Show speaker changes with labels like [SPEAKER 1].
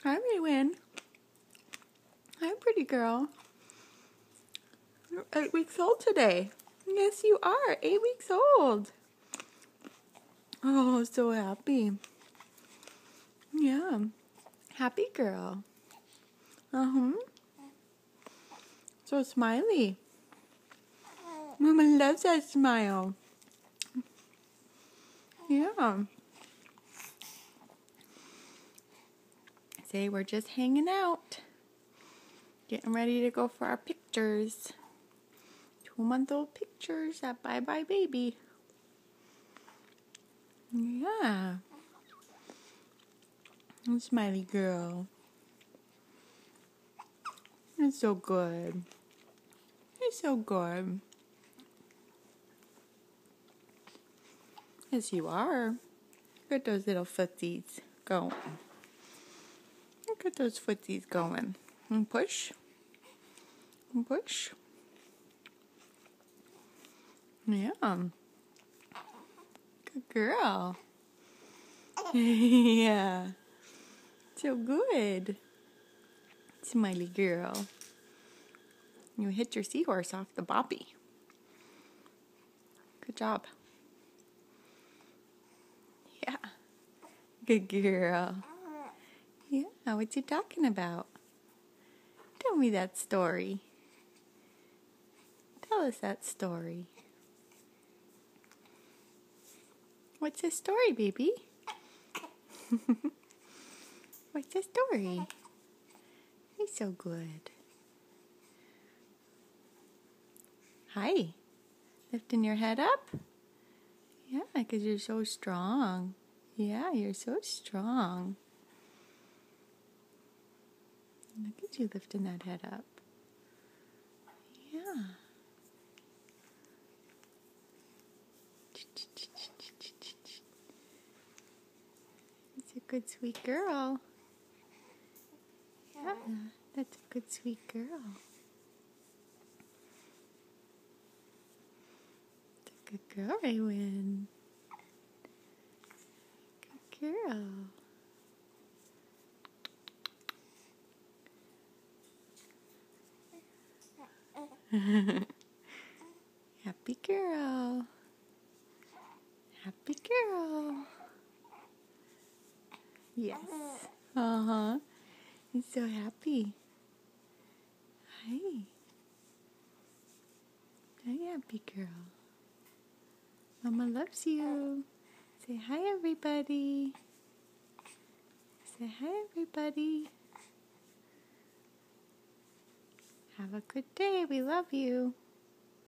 [SPEAKER 1] Hi, Raywin. Hi, pretty girl. You're 8 weeks old today. Yes, you are. 8 weeks old. Oh, so happy. Yeah. Happy girl. Uh-huh. So smiley. Mama loves that smile. Yeah. Say we're just hanging out. Getting ready to go for our pictures. 2-month-old pictures at Bye Bye Baby. Yeah. Smiley girl. It's so good. It's so good. Yes, you are. Look at those little footsies going. Look at those footsies going. And push. And push. Yeah. Good girl. Yeah. So good. Smiley girl. You hit your seahorse off the boppy. Good job. Yeah. Good girl. Yeah, what you talking about? Tell me that story. Tell us that story. What's the story, baby? What's the story? You're so good. Hi. Lifting your head up? Yeah, because you're so strong. Yeah, you're so strong. Look at you lifting that head up. Yeah. That's a good, sweet girl. Yeah, that's a good, sweet girl. That's a good girl, Raywin. Good girl. Happy girl. Happy girl. Yes. Uh-huh. He's so happy. Hi. Hi, happy girl. Mama loves you. Say hi, everybody. Say hi, everybody. Have a good day. We love you.